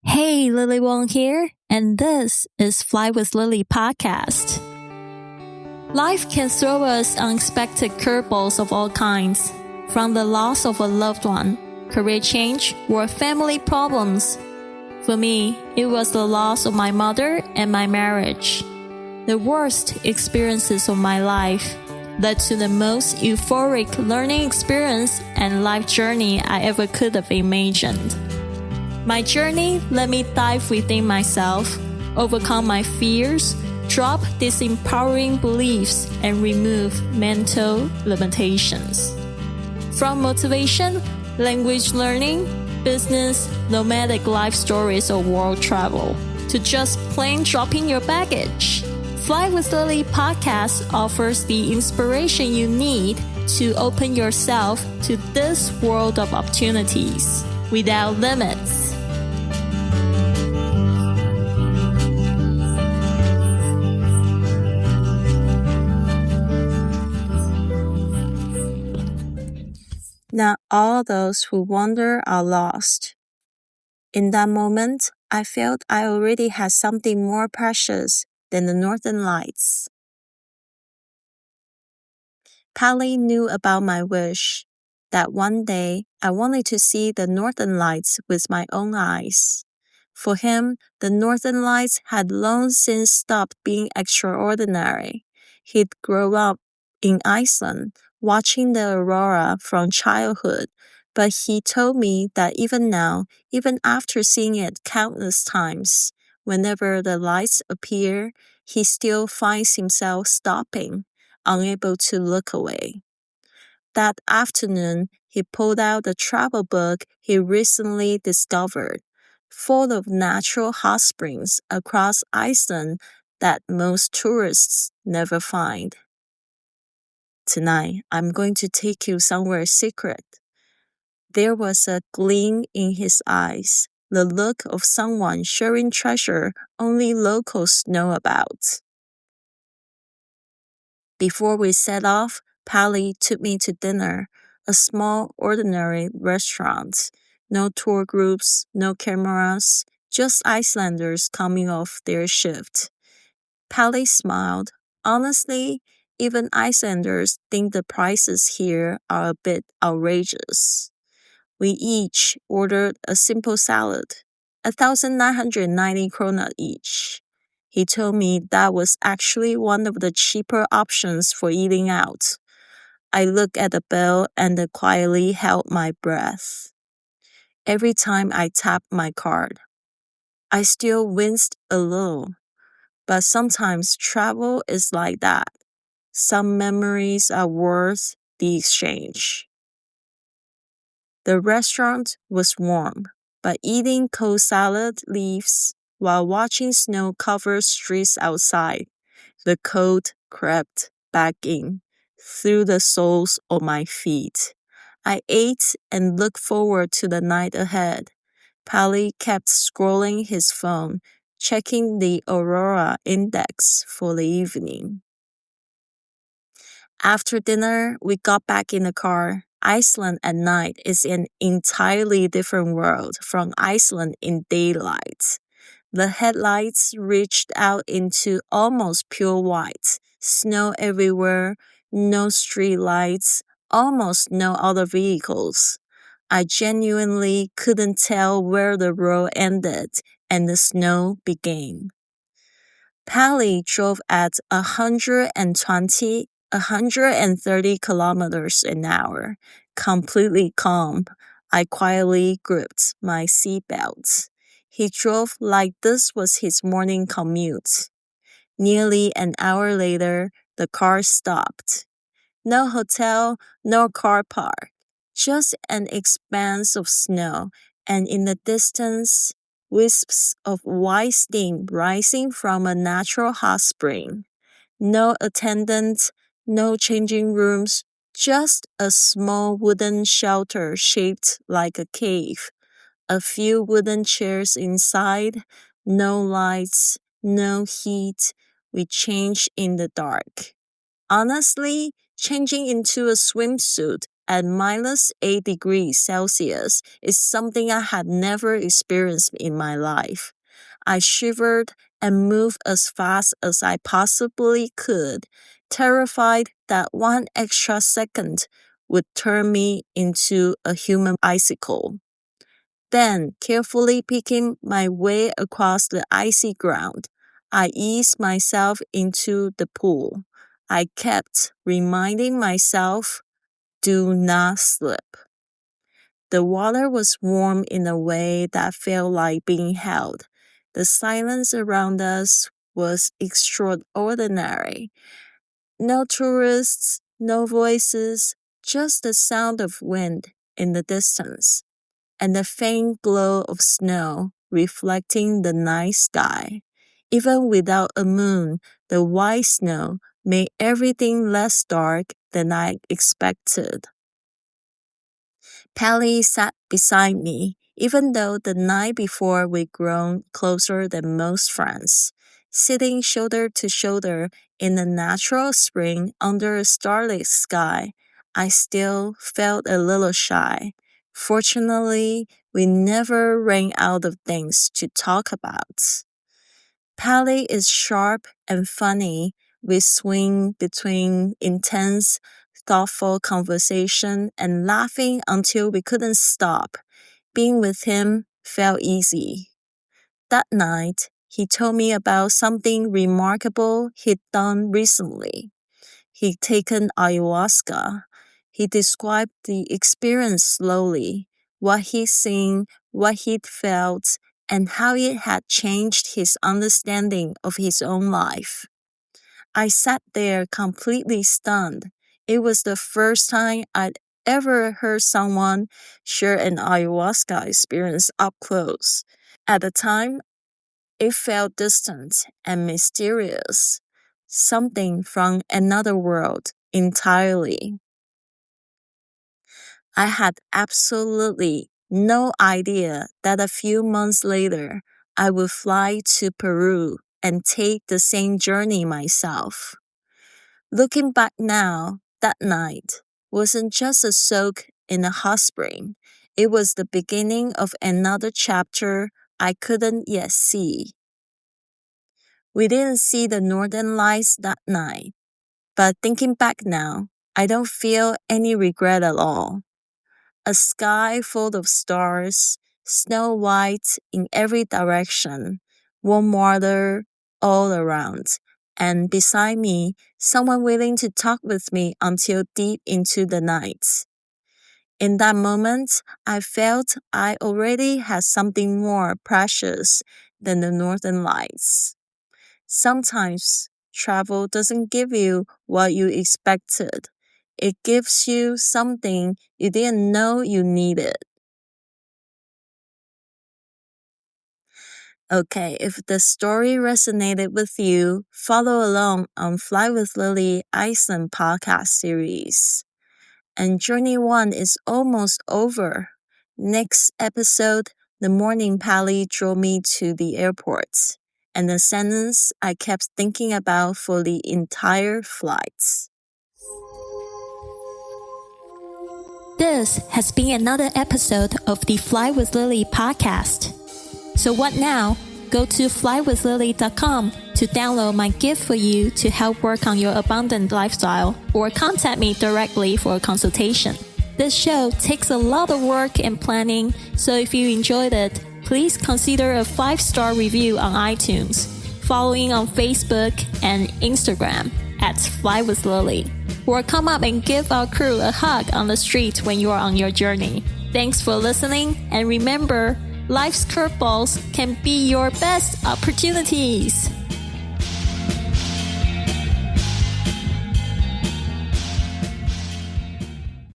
Hey, Lily Wong here, and this is Fly with Lily podcast. Life can throw us unexpected curveballs of all kinds, from the loss of a loved one, career change, or family problems. For me, it was the loss of my mother and my marriage. The worst experiences of my life led to the most euphoric learning experience and life journey I ever could have imagined. My journey let me dive within myself, overcome my fears, drop disempowering beliefs, and remove mental limitations. From motivation, language learning, business, nomadic life stories, or world travel, to just plain dropping your baggage, Fly with Lily podcast offers the inspiration you need to open yourself to this world of opportunities without limits. Not all those who wander are lost. In that moment, I felt I already had something more precious than the Northern Lights. Palli knew about my wish, that one day I wanted to see the Northern Lights with my own eyes. For him, the Northern Lights had long since stopped being extraordinary. He'd grown up in Iceland, watching the aurora from childhood, but he told me that even now, even after seeing it countless times, whenever the lights appear, he still finds himself stopping, unable to look away. That afternoon, he pulled out the travel book he recently discovered, full of natural hot springs across Iceland that most tourists never find. Tonight, I'm going to take you somewhere secret. There was a gleam in his eyes, the look of someone sharing treasure only locals know about. Before we set off, Palli took me to dinner, a small, ordinary restaurant. No tour groups, no cameras, just Icelanders coming off their shift. Palli smiled. Honestly, even Icelanders think the prices here are a bit outrageous. We each ordered a simple salad, 1,990 krona each. He told me that was actually one of the cheaper options for eating out. I looked at the bill and quietly held my breath. Every time I tapped my card, I still winced a little. But sometimes travel is like that. Some memories are worth the exchange. The restaurant was warm, but eating cold salad leaves while watching snow-covered streets outside, the cold crept back in through the soles of my feet. I ate and looked forward to the night ahead. Palli kept scrolling his phone, checking the aurora index for the evening. After dinner, we got back in the car. Iceland at night is an entirely different world from Iceland in daylight. The headlights reached out into almost pure white, snow everywhere, no street lights, almost no other vehicles. I genuinely couldn't tell where the road ended and the snow began. Palli drove at 130 kilometers an hour, completely calm. I quietly gripped my seatbelt. He drove like this was his morning commute. Nearly an hour later, the car stopped. No hotel, no car park. Just an expanse of snow, and in the distance, wisps of white steam rising from a natural hot spring. No attendant, no changing rooms, just a small wooden shelter shaped like a cave. A few wooden chairs inside, no lights, no heat. We changed in the dark. Honestly, changing into a swimsuit at -8 degrees Celsius is something I had never experienced in my life. I shivered and moved as fast as I possibly could, terrified that one extra second would turn me into a human icicle. Then, carefully picking my way across the icy ground, I eased myself into the pool. I kept reminding myself, do not slip. The water was warm in a way that felt like being held. The silence around us was extraordinary. No tourists, no voices, just the sound of wind in the distance, and the faint glow of snow reflecting the night sky. Even without a moon, the white snow made everything less dark than I expected. Palli sat beside me, even though the night before we'd grown closer than most friends. Sitting shoulder to shoulder in a natural spring under a starlit sky, I still felt a little shy. Fortunately, we never ran out of things to talk about. Palli is sharp and funny. We swing between intense, thoughtful conversation and laughing until we couldn't stop. Being with him felt easy. That night, he told me about something remarkable he'd done recently. He'd taken ayahuasca. He described the experience slowly, what he'd seen, what he'd felt, and how it had changed his understanding of his own life. I sat there completely stunned. It was the first time I'd ever heard someone share an ayahuasca experience up close. At the time, it felt distant and mysterious, something from another world entirely. I had absolutely no idea that a few months later, I would fly to Peru and take the same journey myself. Looking back now, that night wasn't just a soak in a hot spring. It was the beginning of another chapter I couldn't yet see. We didn't see the northern lights that night, but thinking back now, I don't feel any regret at all. A sky full of stars, snow white in every direction, warm water all around, and beside me, someone willing to talk with me until deep into the night. In that moment, I felt I already had something more precious than the northern lights. Sometimes travel doesn't give you what you expected. It gives you something you didn't know you needed. Okay, if the story resonated with you, follow along on Fly with Lily Iceland podcast series. And Journey 1 is almost over. Next episode, the morning Palli drove me to the airport, and the sentence I kept thinking about for the entire flight. This has been another episode of the Fly with Lily podcast. So what now? Go to flywithlily.com to download my gift for you to help work on your abundant lifestyle, or contact me directly for a consultation. This show takes a lot of work and planning, so if you enjoyed it, please consider a 5-star review on iTunes, following on Facebook and Instagram at flywithlily, or come up and give our crew a hug on the street when you are on your journey. Thanks for listening, and remember, life's curveballs can be your best opportunities.